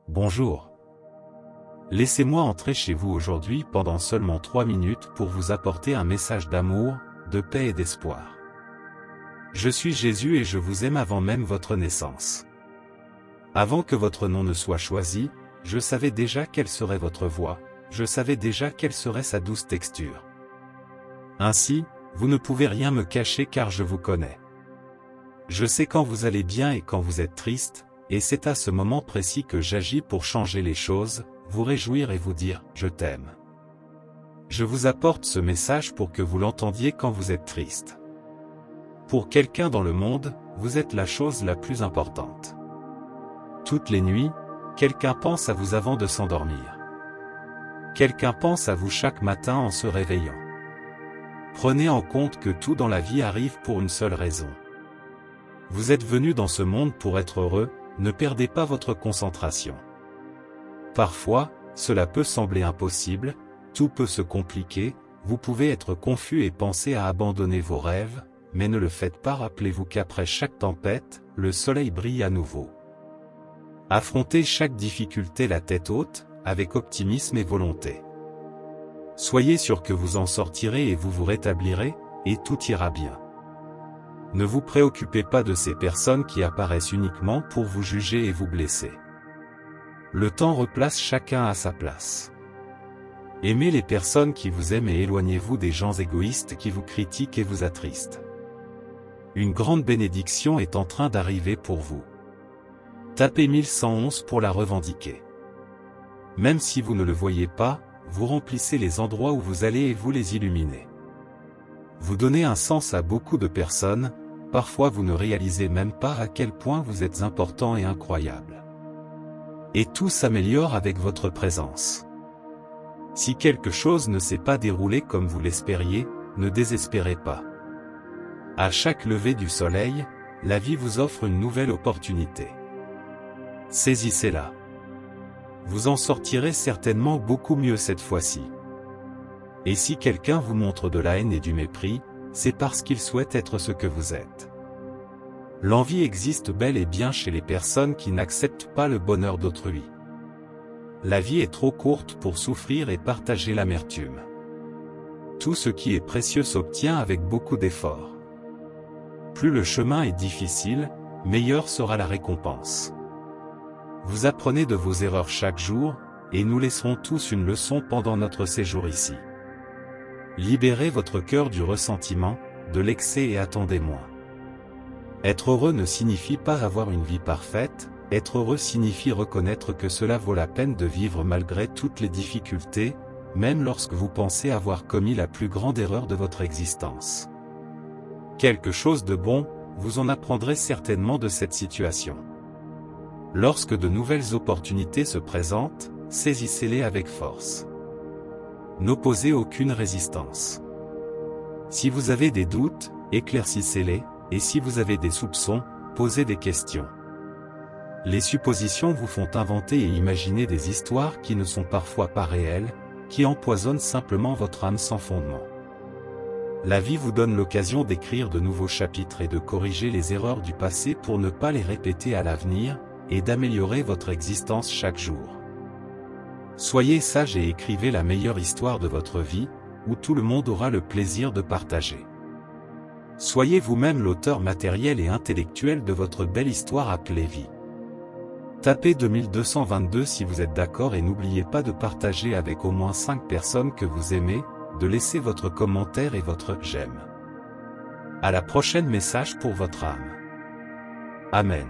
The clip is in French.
Bonjour. Laissez-moi entrer chez vous aujourd'hui pendant seulement 3 minutes pour vous apporter un message d'amour, de paix et d'espoir. Je suis Jésus et je vous aime avant même votre naissance. Avant que votre nom ne soit choisi, je savais déjà quelle serait votre voix, je savais déjà quelle serait sa douce texture. Ainsi, vous ne pouvez rien me cacher car je vous connais. Je sais quand vous allez bien et quand vous êtes triste, et c'est à ce moment précis que j'agis pour changer les choses, vous réjouir et vous dire « Je t'aime ». Je vous apporte ce message pour que vous l'entendiez quand vous êtes triste. Pour quelqu'un dans le monde, vous êtes la chose la plus importante. Toutes les nuits, quelqu'un pense à vous avant de s'endormir. Quelqu'un pense à vous chaque matin en se réveillant. Prenez en compte que tout dans la vie arrive pour une seule raison. Vous êtes venu dans ce monde pour être heureux, ne perdez pas votre concentration. Parfois, cela peut sembler impossible, tout peut se compliquer, vous pouvez être confus et penser à abandonner vos rêves, mais ne le faites pas. Rappelez-vous qu'après chaque tempête, le soleil brille à nouveau. Affrontez chaque difficulté la tête haute, avec optimisme et volonté. Soyez sûr que vous en sortirez et vous vous rétablirez, et tout ira bien. Ne vous préoccupez pas de ces personnes qui apparaissent uniquement pour vous juger et vous blesser. Le temps replace chacun à sa place. Aimez les personnes qui vous aiment et éloignez-vous des gens égoïstes qui vous critiquent et vous attristent. Une grande bénédiction est en train d'arriver pour vous. Tapez 1111 pour la revendiquer. Même si vous ne le voyez pas, vous remplissez les endroits où vous allez et vous les illuminez. Vous donnez un sens à beaucoup de personnes, parfois vous ne réalisez même pas à quel point vous êtes important et incroyable. Et tout s'améliore avec votre présence. Si quelque chose ne s'est pas déroulé comme vous l'espériez, ne désespérez pas. À chaque lever du soleil, la vie vous offre une nouvelle opportunité. Saisissez-la. Vous en sortirez certainement beaucoup mieux cette fois-ci. Et si quelqu'un vous montre de la haine et du mépris, c'est parce qu'il souhaite être ce que vous êtes. L'envie existe bel et bien chez les personnes qui n'acceptent pas le bonheur d'autrui. La vie est trop courte pour souffrir et partager l'amertume. Tout ce qui est précieux s'obtient avec beaucoup d'efforts. Plus le chemin est difficile, meilleure sera la récompense. Vous apprenez de vos erreurs chaque jour, et nous laisserons tous une leçon pendant notre séjour ici. Libérez votre cœur du ressentiment, de l'excès et attendez-moi. Être heureux ne signifie pas avoir une vie parfaite, être heureux signifie reconnaître que cela vaut la peine de vivre malgré toutes les difficultés, même lorsque vous pensez avoir commis la plus grande erreur de votre existence. Quelque chose de bon, vous en apprendrez certainement de cette situation. Lorsque de nouvelles opportunités se présentent, saisissez-les avec force. N'opposez aucune résistance. Si vous avez des doutes, éclaircissez-les, et si vous avez des soupçons, posez des questions. Les suppositions vous font inventer et imaginer des histoires qui ne sont parfois pas réelles, qui empoisonnent simplement votre âme sans fondement. La vie vous donne l'occasion d'écrire de nouveaux chapitres et de corriger les erreurs du passé pour ne pas les répéter à l'avenir, et d'améliorer votre existence chaque jour. Soyez sage et écrivez la meilleure histoire de votre vie, où tout le monde aura le plaisir de partager. Soyez vous-même l'auteur matériel et intellectuel de votre belle histoire appelée vie. Tapez 2222 si vous êtes d'accord et n'oubliez pas de partager avec au moins 5 personnes que vous aimez, de laisser votre commentaire et votre « j'aime ». À la prochaine message pour votre âme. Amen.